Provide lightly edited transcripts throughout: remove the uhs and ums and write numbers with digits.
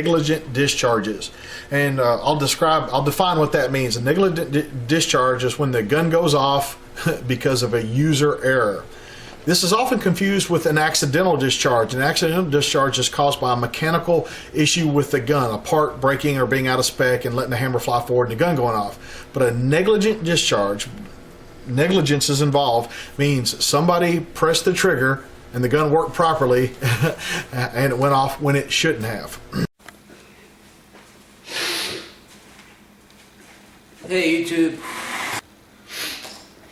Negligent discharges, and I'll define what that means. A negligent discharge is when the gun goes off because of a user error. This is often confused with an accidental discharge. An accidental discharge is caused by a mechanical issue with the gun, a part breaking or being out of spec and letting the hammer fly forward and the gun going off. But a negligent discharge, negligence is involved, means somebody pressed the trigger and the gun worked properly and it went off when it shouldn't have. Hey YouTube.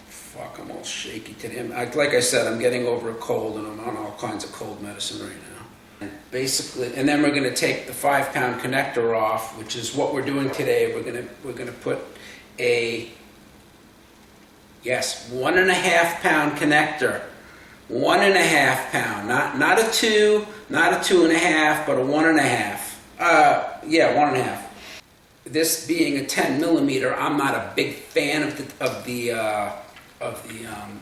Fuck, I'm all shaky today. Like I said, I'm getting over a cold and I'm on all kinds of cold medicine right now. And basically, and then we're going to take the 5-pound connector off, which is what we're doing today. We're going to put a 1.5 pound connector. 1.5 pound, not a 2, not a 2.5, but a 1.5. 1.5. This being a 10 millimeter, I'm not a big fan of the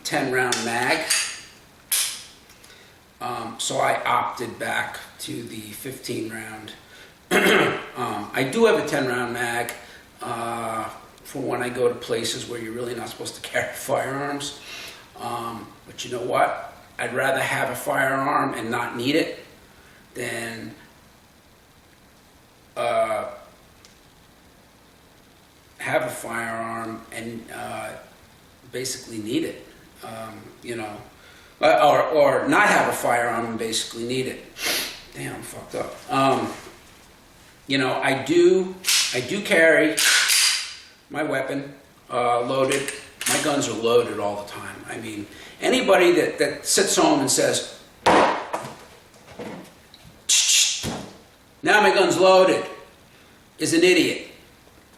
10 round mag, so I opted back to the 15 round. I do have a 10 round mag for when I go to places where you're really not supposed to carry firearms. But you know what? I'd rather have a firearm and not need it than have a firearm and basically need it, or not have a firearm and basically need it. Damn, I'm fucked up. I do carry my weapon loaded. My guns are loaded all the time. I mean, anybody that sits home and says, now my gun's loaded, is an idiot.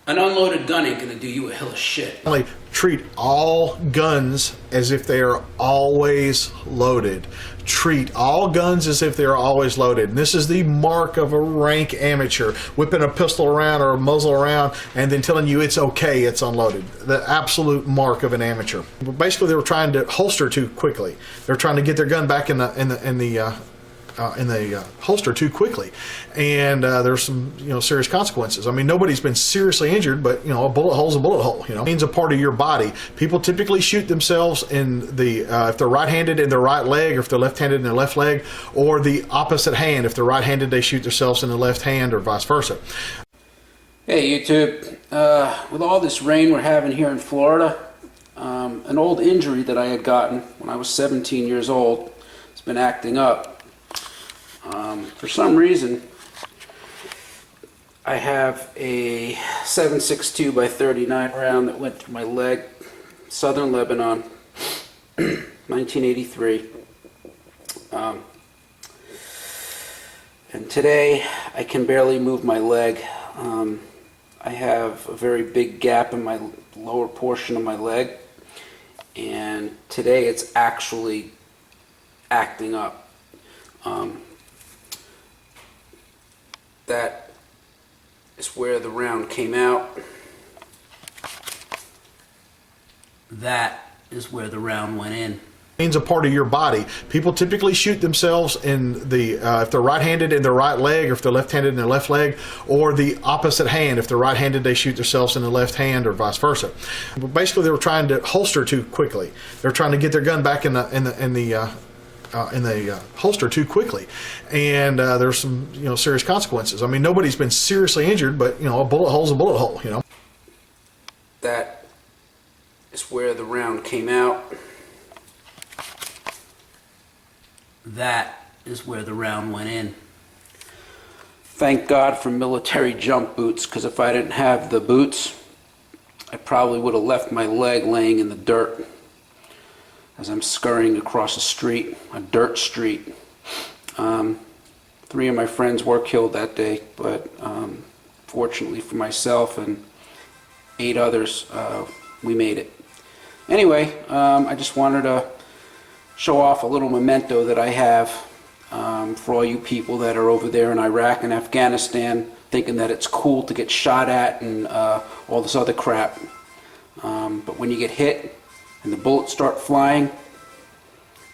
An unloaded gun ain't gonna do you a hill of shit. Treat all guns as if they are always loaded. Treat all guns as if they are always loaded. And this is the mark of a rank amateur, whipping a pistol around or a muzzle around and then telling you it's okay, it's unloaded. The absolute mark of an amateur. Basically, they were trying to holster too quickly. They're trying to get their gun back in the holster too quickly, and there's some serious consequences. I mean, nobody's been seriously injured, but a bullet hole's a bullet hole. It means a part of your body. People typically shoot themselves in the if they're right-handed in their right leg, or if they're left-handed in their left leg, or the opposite hand. If they're right-handed, they shoot themselves in the left hand, or vice versa. Hey YouTube, with all this rain we're having here in Florida, an old injury that I had gotten when I was 17 years old has been acting up. For some reason, I have a 7.62 by 39 round that went through my leg, Southern Lebanon, 1983. And today, I can barely move my leg. I have a very big gap in my lower portion of my leg, and today it's actually acting up. That is where the round came out. That is where the round went in. Means a part of your body. People typically shoot themselves in the if they're right-handed in their right leg, or if they're left-handed in their left leg, or the opposite hand. If they're right-handed, they shoot themselves in the left hand, or vice versa. Basically, they were trying to holster too quickly. They're trying to get their gun back in the holster too quickly, and there's some serious consequences. I mean, nobody's been seriously injured, but a bullet hole's a bullet hole. That is where the round came out. That is where the round went in. Thank God for military jump boots, because if I didn't have the boots, I probably would have left my leg laying in the dirt as I'm scurrying across a street, a dirt street. 3 of my friends were killed that day, but fortunately for myself and 8 others, we made it. Anyway, I just wanted to show off a little memento that I have for all you people that are over there in Iraq and Afghanistan thinking that it's cool to get shot at and all this other crap. But when you get hit and the bullets start flying,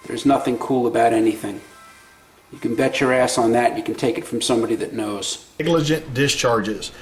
there's nothing cool about anything. You can bet your ass on that. You can take it from somebody that knows. Negligent discharges.